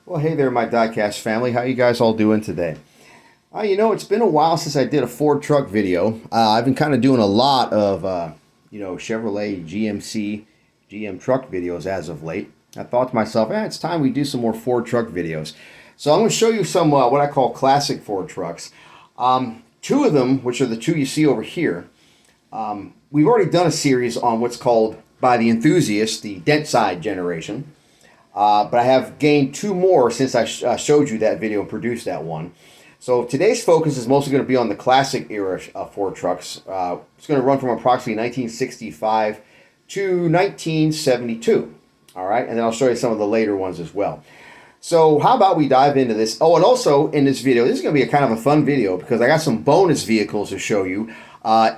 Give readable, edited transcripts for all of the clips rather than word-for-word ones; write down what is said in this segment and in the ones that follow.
Well, hey there, my diecast family. How you guys all doing today? It's been a while since I did a Ford truck video. I've been kind of doing a lot of, Chevrolet, GMC, GM truck videos as of late. I thought to myself, it's time we do some more Ford truck videos. So I'm going to show you some what I call classic Ford trucks. Two of them, which are the two you see over here, we've already done a series on what's called, by the enthusiast, the dentside generation. But I have gained two more since I showed you that video and produced that one. So today's focus is mostly going to be on the classic era Ford trucks. It's going to run from approximately 1965 to 1972. All right, and then I'll show you some of the later ones as well. So how about we dive into this? Oh, and also in this video, this is going to be a kind of a fun video because I got some bonus vehicles to show you.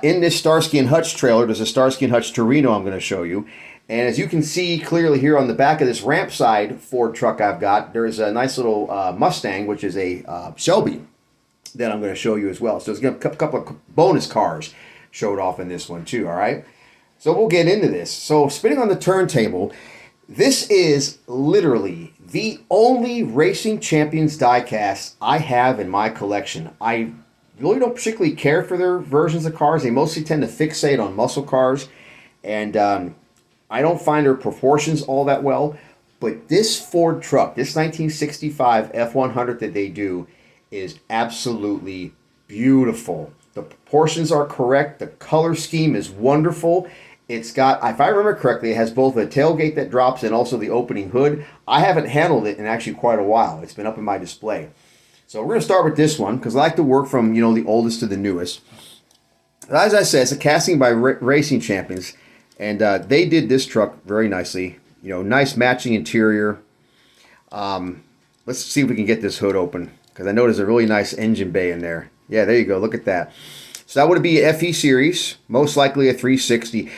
In this Starsky and Hutch trailer, there's a Starsky and Hutch Torino I'm going to show you. And as you can see clearly here on the back of this ramp side Ford truck I've got, there's a nice little Mustang, which is a Shelby, that I'm going to show you as well. So there's a couple of bonus cars showed off in this one too, all right? So we'll get into this. So spinning on the turntable, this is literally the only Racing Champions diecast I have in my collection. I really don't particularly care for their versions of cars. They mostly tend to fixate on muscle cars, and I don't find their proportions all that well. But this Ford truck, this 1965 F100 that they do, is absolutely beautiful. The proportions are correct. The color scheme is wonderful. It's got, if I remember correctly, it has both a tailgate that drops and also the opening hood. I haven't handled it in actually quite a while. It's been up in my display. So we're going to start with this one because I like to work from, the oldest to the newest. As I said, it's a casting by Racing Champions, and they did this truck very nicely. Nice matching interior. Let's see if we can get this hood open because I know there's a really nice engine bay in there. Yeah, there you go. Look at that. So that would be a FE series, most likely a 360.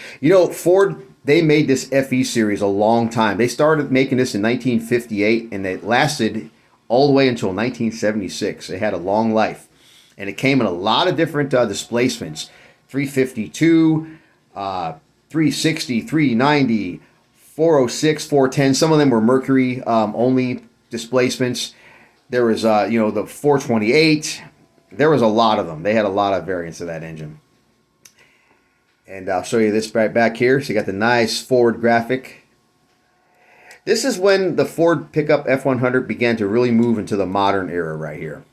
Ford, they made this FE series a long time. They started making this in 1958, and it lasted all the way until 1976. It had a long life, and it came in a lot of different displacements: 352, 360, 390, 406, 410. Some of them were Mercury only displacements. There was, the 428. There was a lot of them. They had a lot of variants of that engine. And I'll show you this right back here. So you got the nice Ford graphic. This is when the Ford pickup F100 began to really move into the modern era right here.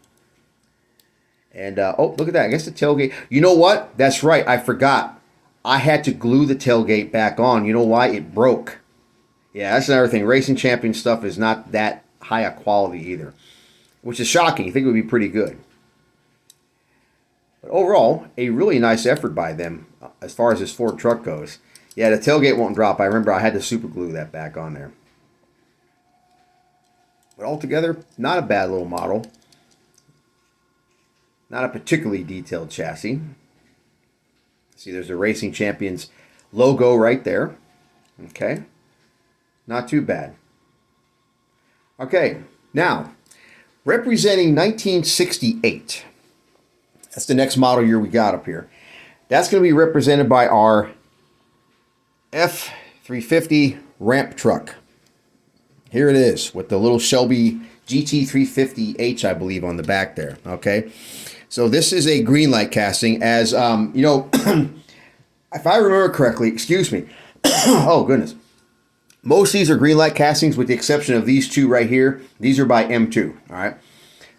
And, oh, look at that. I guess the tailgate. You know what? That's right. I forgot. I had to glue the tailgate back on. You know why? It broke. Yeah, that's another thing. Racing Champion stuff is not that high a quality either, which is shocking. You think it would be pretty good. But overall, a really nice effort by them as far as this Ford truck goes. Yeah, the tailgate won't drop. I remember I had to super glue that back on there. But altogether, not a bad little model. Not a particularly detailed chassis. See, there's the Racing Champions logo right there. Okay. Not too bad. Okay, now, representing 1968. That's the next model year we got up here. That's going to be represented by our F350 ramp truck. Here it is with the little Shelby GT350H, I believe, on the back there. Okay, so this is a Greenlight casting. As if I remember correctly, excuse me. Oh goodness, most of these are Greenlight castings, with the exception of these two right here. These are by M2. All right,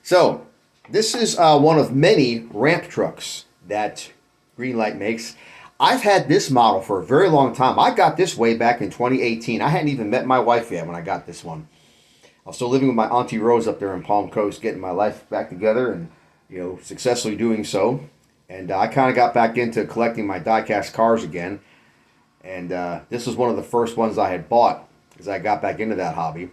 so this is one of many ramp trucks that Greenlight makes. I've had this model for a very long time. I got this way back in 2018. I hadn't even met my wife yet when I got this one. I was still living with my Auntie Rose up there in Palm Coast, getting my life back together and, successfully doing so. And I kind of got back into collecting my diecast cars again. And this was one of the first ones I had bought as I got back into that hobby.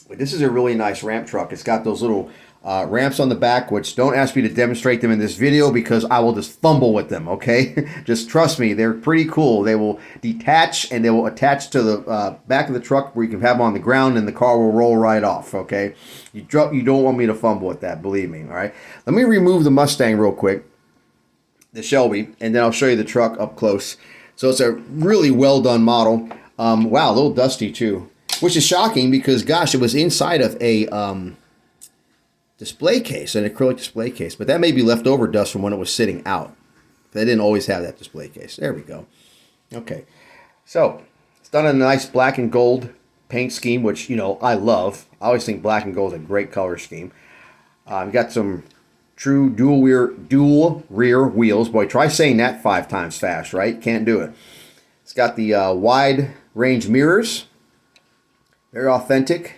But this is a really nice ramp truck. It's got those little ramps on the back, which don't ask me to demonstrate them in this video because I will just fumble with them, okay? Just trust me, they're pretty cool. They will detach and they will attach to the back of the truck where you can have them on the ground and the car will roll right off, okay? You don't want me to fumble with that, believe me, all right? Let me remove the Mustang real quick, the Shelby, and then I'll show you the truck up close. So it's a really well done model. Wow, a little dusty too. which is shocking because, gosh, it was inside of a display case, an acrylic display case. But that may be leftover dust from when it was sitting out. They didn't always have that display case. There we go. Okay, so it's done in a nice black and gold paint scheme, which, you know, I love. I always think black and gold is a great color scheme. You got some true dual rear wheels. Boy, try saying that 5 times fast, right? Can't do it. It's got the wide range mirrors. Very authentic.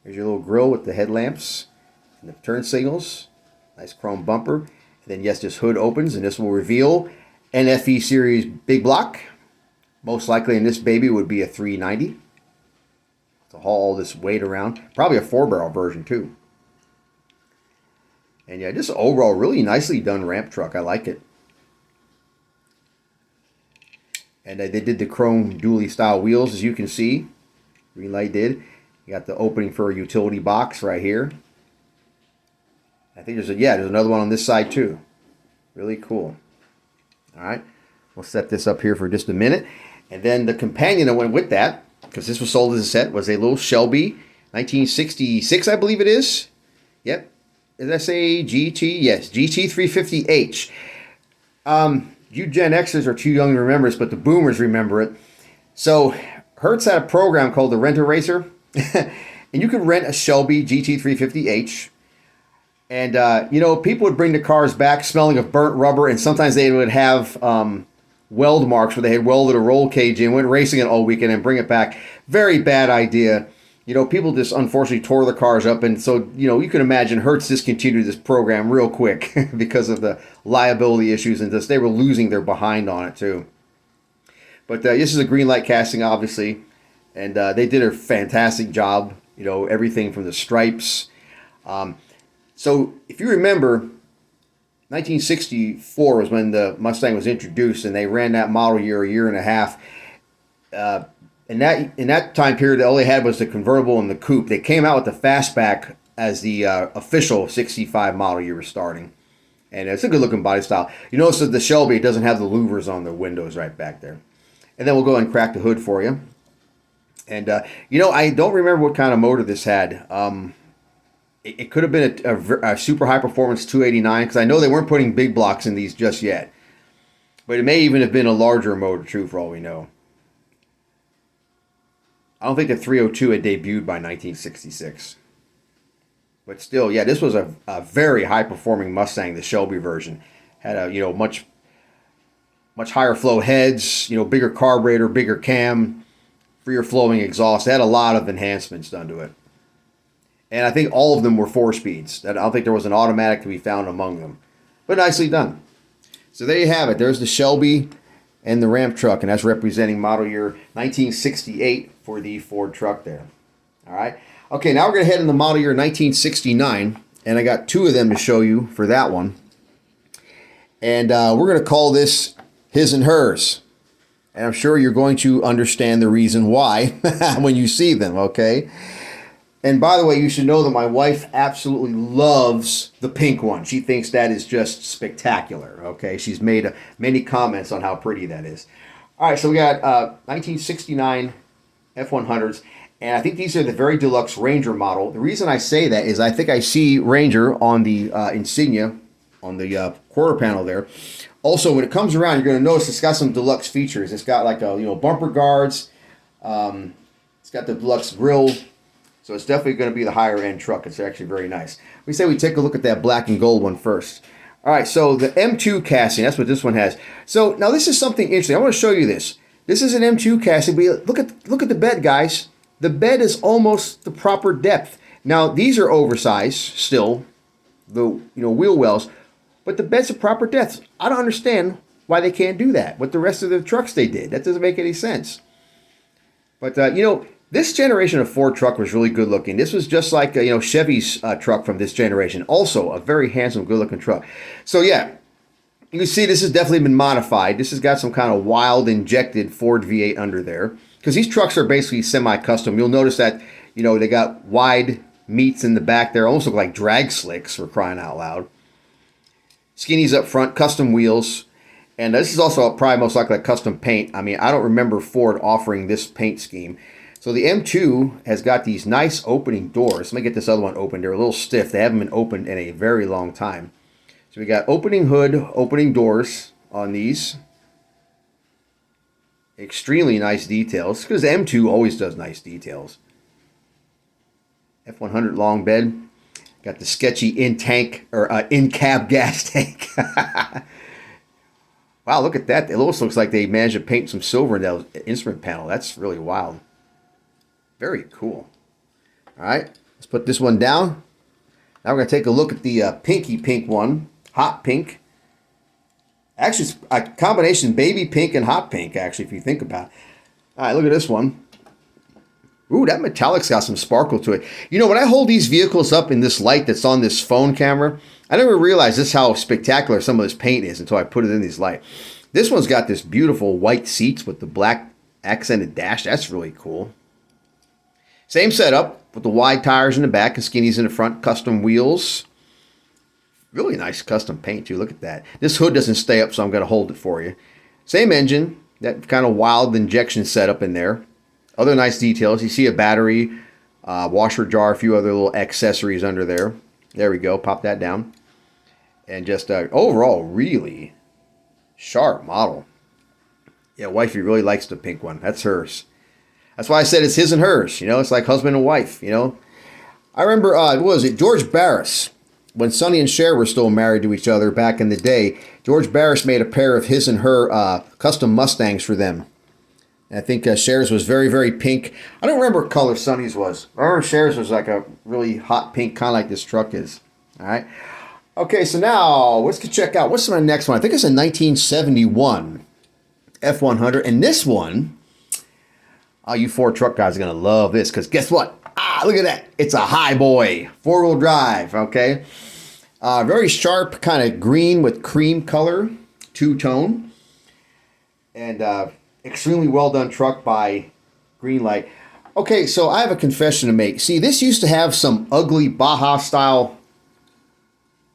There's your little grille with the headlamps and the turn signals. Nice chrome bumper. And then, yes, this hood opens, and this will reveal an FE Series big block. Most likely in this baby would be a 390 to haul all this weight around. Probably a 4-barrel version, too. And yeah, just overall, really nicely done ramp truck. I like it. And they did the chrome dually style wheels, as you can see. Greenlight did. You got the opening for a utility box right here. I think there's another one on this side too. Really cool. All right, we'll set this up here for just a minute. And then the companion that went with that, because this was sold as a set, was a little Shelby 1966, I believe it is. Yep. Did I say GT? Yes, GT350H. You Gen Xers are too young to remember this, but the boomers remember it. So Hertz had a program called the Rent-A-Racer, and you could rent a Shelby GT350H. And, you know, people would bring the cars back smelling of burnt rubber, and sometimes they would have weld marks where they had welded a roll cage in, went racing it all weekend, and bring it back. Very bad idea. You know, people just unfortunately tore the cars up, and so, you know, you can imagine Hertz discontinued this program real quick because of the liability issues, and just they were losing their behind on it, too. But this is a Greenlight casting, obviously, and they did a fantastic job. You know, everything from the stripes. So if you remember, 1964 was when the Mustang was introduced, and they ran that model year a year and a half. In that time period, all they had was the convertible and the coupe. They came out with the fastback as the official 65 model year was starting. And it's a good-looking body style. You notice that the Shelby doesn't have the louvers on the windows right back there. And then we'll go ahead and crack the hood for you. And, you know, I don't remember what kind of motor this had. It could have been a super high-performance 289, because I know they weren't putting big blocks in these just yet. But it may even have been a larger motor, too, for all we know. I don't think the 302 had debuted by 1966. But still, yeah, this was a very high-performing Mustang, the Shelby version. Had a, you know, much higher flow heads, you know, bigger carburetor, bigger cam, freer flowing exhaust. They had a lot of enhancements done to it. And I think all of them were 4-speeds. I don't think there was an automatic to be found among them. But nicely done. So there you have it. There's the Shelby and the ramp truck, and that's representing model year 1968 for the Ford truck there. All right. Okay, now we're going to head into model year 1969, and I got 2 of them to show you for that one. And we're going to call this his and hers. And I'm sure you're going to understand the reason why when you see them, okay? And by the way, you should know that my wife absolutely loves the pink one. She thinks that is just spectacular, okay? She's made many comments on how pretty that is. All right, so we got 1969 F100s, and I think these are the very deluxe Ranger model. The reason I say that is I think I see Ranger on the insignia, on the quarter panel there. Also, when it comes around, you're going to notice it's got some deluxe features. It's got like a, you know, bumper guards. It's got the deluxe grille. So it's definitely going to be the higher end truck. It's actually very nice. We say we take a look at that black and gold one first. All right, so the M2 casting, that's what this one has. So now this is something interesting. I want to show you this. This is an M2 casting, but look at the bed, guys. The bed is almost the proper depth. Now these are oversized still, the wheel wells, but the bed's a proper depth. I don't understand why they can't do that with the rest of the trucks they did. That doesn't make any sense. But you know, this generation of Ford truck was really good looking. This was just like Chevy's truck from this generation. Also a very handsome, good looking truck. So yeah, you can see this has definitely been modified. This has got some kind of wild injected Ford V8 under there, because these trucks are basically semi-custom. You'll notice that they got wide meats in the back there, almost look like drag slicks, for crying out loud. Skinnies up front, custom wheels. And this is also probably most likely a custom paint. I mean, I don't remember Ford offering this paint scheme. So the M2 has got these nice opening doors. Let me get this other one open. They're a little stiff. They haven't been opened in a very long time. So we got opening hood, opening doors on these. Extremely nice details, because the M2 always does nice details. F100 long bed. Got the sketchy in-tank, or in-cab gas tank. Wow, look at that. It almost looks like they managed to paint some silver in that instrument panel. That's really wild. Very cool. All right, let's put this one down. Now we're going to take a look at the pinky pink one. Hot pink. Actually, it's a combination baby pink and hot pink, actually, if you think about it. All right, look at this one. Ooh, that metallic's got some sparkle to it. You know, when I hold these vehicles up in this light that's on this phone camera, I never realized this how spectacular some of this paint is until I put it in these light. This one's got this beautiful white seats with the black accented dash. That's really cool. Same setup with the wide tires in the back and skinnies in the front, custom wheels. Really nice custom paint too. Look at that. This hood doesn't stay up, so I'm going to hold it for you. Same engine, that kind of wild injection setup in there. Other nice details. You see a battery, washer jar, a few other little accessories under there. There we go. Pop that down. And just overall, really sharp model. Yeah, wifey really likes the pink one. That's hers. That's why I said it's his and hers. You know, it's like husband and wife, you know. I remember, what was it, George Barris, when Sonny and Cher were still married to each other back in the day, George Barris made a pair of his and her custom Mustangs for them. And I think Cher's was very, very pink. I don't remember what color Sonny's was. I remember Cher's was like a really hot pink, kind of like this truck is. All right. Okay, so now let's check out. What's my next one? I think it's a 1971 F100. And this one, you Ford truck guys are going to love this because guess what? Look at that. It's a Highboy, four-wheel drive, okay? Very sharp, kind of green with cream color, two-tone. And extremely well-done truck by Greenlight. Okay, so I have a confession to make. See, this used to have some ugly Baja-style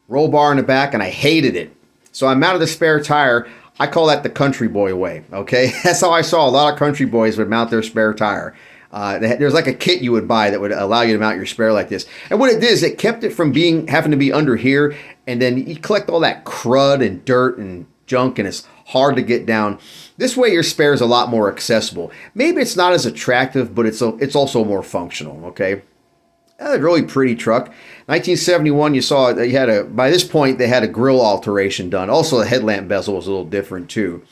roll bar in the back, and I hated it. So I mounted the spare tire. I call that the country boy way, okay? That's how I saw a lot of country boys would mount their spare tire. There's like a kit you would buy that would allow you to mount your spare like this. And what it did is it kept it from having to be under here, and then you collect all that crud and dirt and junk, and it's hard to get down. This way your spare is a lot more accessible. Maybe it's not as attractive, but it's also more functional, okay? A really pretty truck. 1971, you saw by this point they had a grille alteration done. Also the headlamp bezel was a little different too.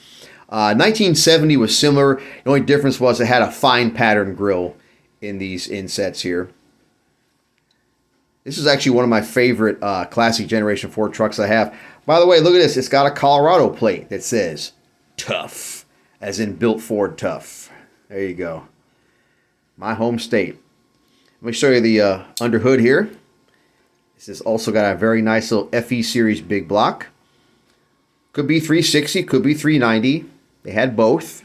1970 was similar. The only difference was it had a fine pattern grille in these insets here. This is actually one of my favorite classic generation Ford trucks I have. By the way, look at this. It's got a Colorado plate that says tough, as in built Ford tough. There you go. My home state. Let me show you the under hood here. This has also got a very nice little FE series big block. Could be 360, could be 390. They had both.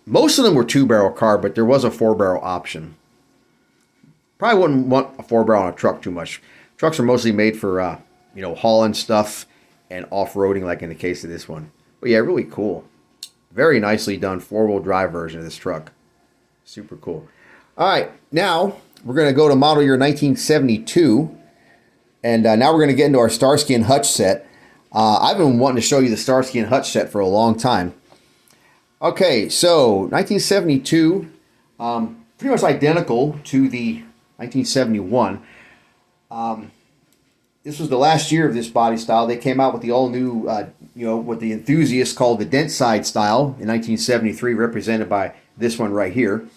Most of them were 2-barrel carb, but there was a 4-barrel option. Probably wouldn't want a 4-barrel on a truck too much. Trucks are mostly made for hauling stuff and off-roading, like in the case of this one. But yeah, really cool. Very nicely done 4-wheel drive version of this truck. Super cool. All right, now we're going to go to model year 1972. And now we're going to get into our Starsky and Hutch set. I've been wanting to show you the Starsky and Hutch set for a long time. Okay, so 1972, pretty much identical to the 1971. This was the last year of this body style. They came out with the all-new, what the enthusiasts called the dentside style in 1973, represented by this one right here.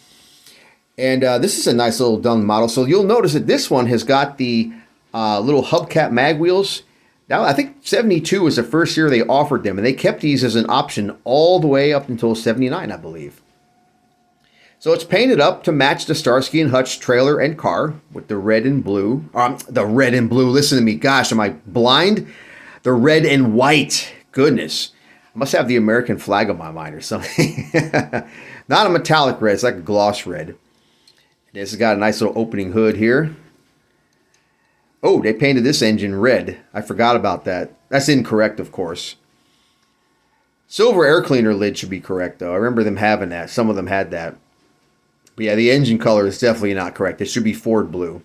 And this is a nice little done model. So you'll notice that this one has got the little hubcap mag wheels. Now, I think 72 was the first year they offered them, and they kept these as an option all the way up until 79, I believe. So it's painted up to match the Starsky and Hutch trailer and car with the red and blue. The red and blue, listen to me. Gosh, am I blind? The red and white. Goodness. I must have the American flag on my mind or something. Not a metallic red. It's like a gloss red. This has got a nice little opening hood here. Oh, they painted this engine red. I forgot about that. That's incorrect, of course. Silver air cleaner lid should be correct, though. I remember them having that. Some of them had that. But yeah, the engine color is definitely not correct. It should be Ford blue.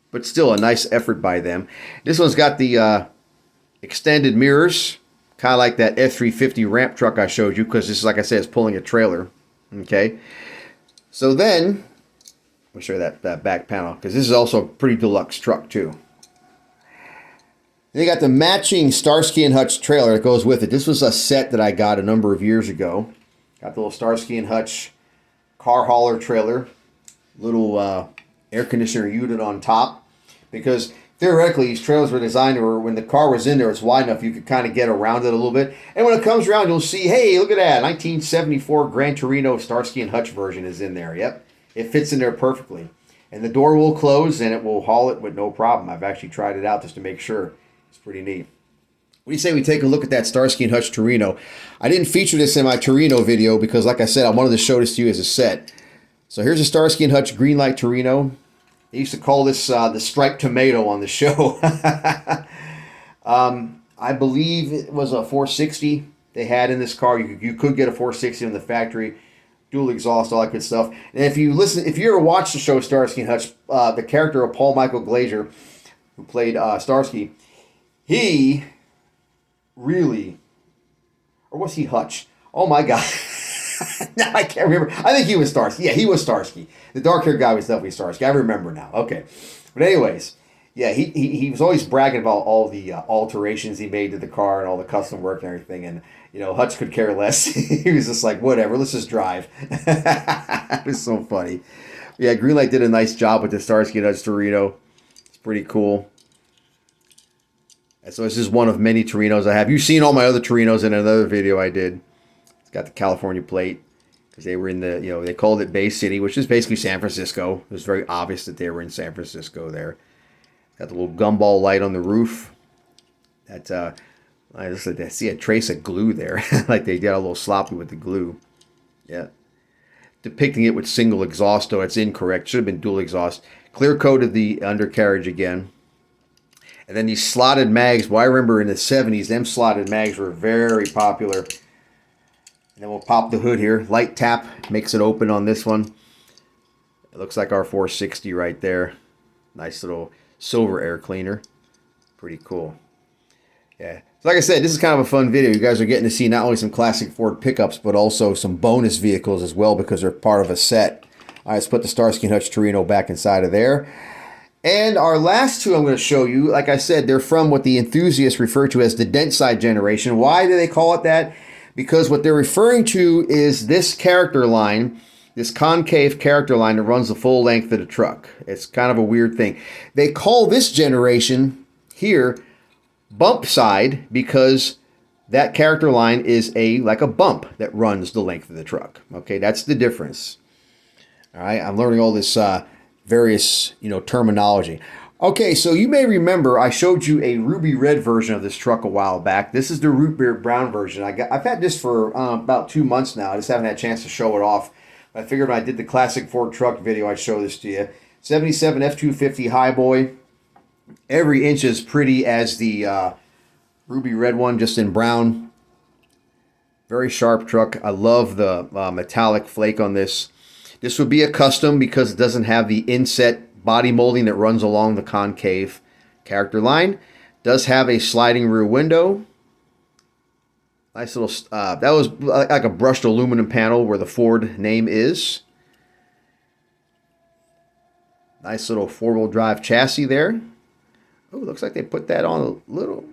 But still a nice effort by them. This one's got the extended mirrors, kind of like that F350 ramp truck I showed you, because this is, like I said, it's pulling a trailer. Okay. So then, I'll show you that back panel, because this is also a pretty deluxe truck, too. They got the matching Starsky and Hutch trailer that goes with it. This was a set that I got a number of years ago. Got the little Starsky and Hutch car hauler trailer, little air conditioner unit on top. Because theoretically, these trailers were designed where when the car was in there, it's wide enough you could kind of get around it a little bit. And when it comes around, you'll see, hey, look at that, 1974 Gran Torino Starsky and Hutch version is in there. Yep, it fits in there perfectly. And the door will close and it will haul it with no problem. I've actually tried it out just to make sure. It's pretty neat. What do you say we take a look at that Starsky and Hutch Torino? I didn't feature this in my Torino video because, like I said, I wanted to show this to you as a set. So here's a Starsky and Hutch Greenlight Torino. They used to call this the striped tomato on the show. I believe it was a 460 they had in this car. You could get a 460 in the factory, dual exhaust, all that good stuff. And if you ever watched the show Starsky and Hutch, the character of Paul Michael Glazier, who played Starsky, he really, or was he Hutch? Oh my God. Now I can't remember. I think he was Starsky. Yeah, he was Starsky. The dark-haired guy was definitely Starsky. I remember now. Okay. But anyways, yeah, he was always bragging about all the alterations he made to the car and all the custom work and everything. And, you know, Hutch could care less. He was just like, whatever, let's just drive. It was so funny. Yeah, Greenlight did a nice job with the Starsky and Hutch Torino. It's pretty cool. So this is one of many Torinos I have. You've seen all my other Torinos in another video I did. It's got the California plate because they were in the, you know, they called it Bay City, which is basically San Francisco. It was very obvious that they were in San Francisco there. Got the little gumball light on the roof. I see a trace of glue there. Like they got a little sloppy with the glue. Yeah. Depicting it with single exhaust, though it's incorrect. Should have been dual exhaust. Clear coated the undercarriage again. And then these slotted mags, well, I remember in the 70s, them slotted mags were very popular. And then we'll pop the hood here. Light tap makes it open on this one. It looks like our 460 right there. Nice little silver air cleaner. Pretty cool. Yeah. So like I said, this is kind of a fun video. You guys are getting to see not only some classic Ford pickups, but also some bonus vehicles as well because they're part of a set. All right, let's put the Starsky and Hutch Torino back inside of there. And our last two I'm going to show you, like I said, they're from what the enthusiasts refer to as the dentside generation. Why do they call it that? Because what they're referring to is this character line, this concave character line that runs the full length of the truck. It's kind of a weird thing. They call this generation here bump side because that character line is like a bump that runs the length of the truck. Okay, that's the difference. All right, I'm learning all this various, terminology. Okay, so you may remember I showed you a ruby red version of this truck a while back. This is the root beer brown version. I've had this for about 2 months now. I just haven't had a chance to show it off. I figured when I did the classic Ford truck video, I'd show this to you. 77 F-250 Highboy. Every inch as pretty as the ruby red one, just in brown. Very sharp truck. I love the metallic flake on this. This would be a custom because it doesn't have the inset body molding that runs along the concave character line. Does have a sliding rear window. Nice little, that was like a brushed aluminum panel where the Ford name is. Nice little four-wheel drive chassis there. Oh, looks like they put that on a little,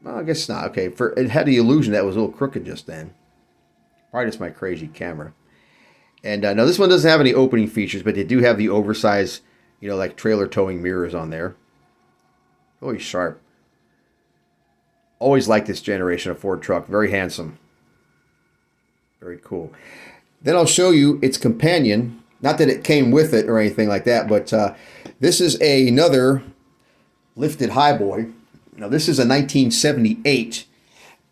well, I guess not. Okay, it had the illusion that it was a little crooked just then. Probably just my crazy camera. And now this one doesn't have any opening features, but they do have the oversized, like trailer towing mirrors on there. Really sharp. Always liked this generation of Ford truck. Very handsome. Very cool. Then I'll show you its companion. Not that it came with it or anything like that, but this is another lifted highboy. Now this is a 1978.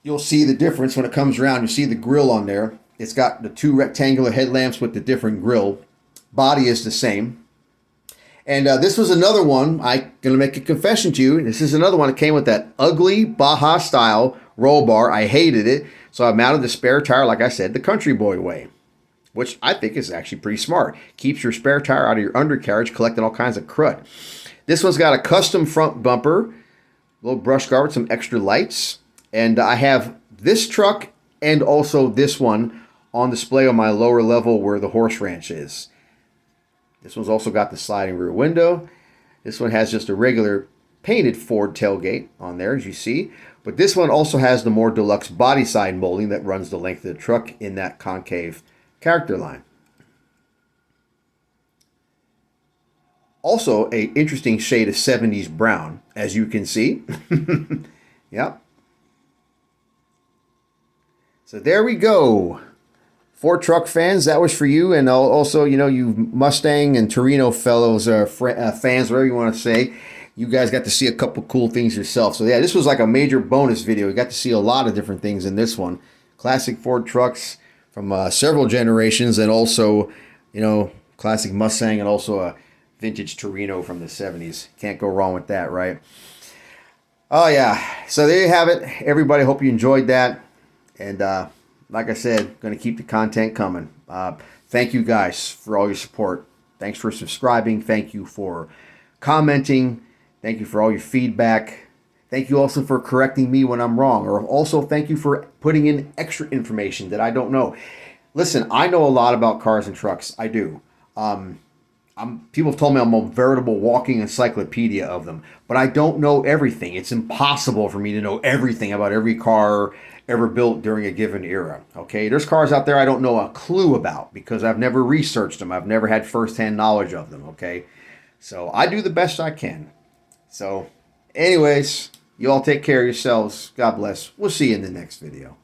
You'll see the difference when it comes around. You see the grill on there. It's got the two rectangular headlamps with the different grill. Body is the same. And this was another one. I'm going to make a confession to you. This is another one that came with that ugly Baja style roll bar. I hated it. So I mounted the spare tire, like I said, the country boy way, which I think is actually pretty smart. Keeps your spare tire out of your undercarriage, collecting all kinds of crud. This one's got a custom front bumper, a little brush guard with some extra lights. And I have this truck and also this one on display on my lower level where the horse ranch is. This one's also got the sliding rear window. This one has just a regular painted Ford tailgate on there, as you see. But this one also has the more deluxe body side molding that runs the length of the truck in that concave character line. Also, a interesting shade of 70s brown, as you can see. Yep. So there we go. Ford truck fans, that was for you. And also, you know, you Mustang and Torino fellows, fans, whatever you want to say. You guys got to see a couple cool things yourself. So yeah, this was like a major bonus video. You got to see a lot of different things in this one. Classic Ford trucks from several generations, and also, you know, classic Mustang, and also a vintage Torino from the 70s. Can't go wrong with that, right? Oh yeah, so there you have it. Everybody, hope you enjoyed that. And like I said, going to keep the content coming. Thank you guys for all your support. Thanks for subscribing. Thank you for commenting. Thank you for all your feedback. Thank you also for correcting me when I'm wrong. Or also thank you for putting in extra information that I don't know. Listen, I know a lot about cars and trucks. I do. People have told me I'm a veritable walking encyclopedia of them. But I don't know everything. It's impossible for me to know everything about every car ever built during a given era. Okay, there's cars out there I don't know a clue about because I've never researched them. I've never had firsthand knowledge of them. Okay, so I do the best I can. So anyways, you all take care of yourselves. God bless. We'll see you in the next video.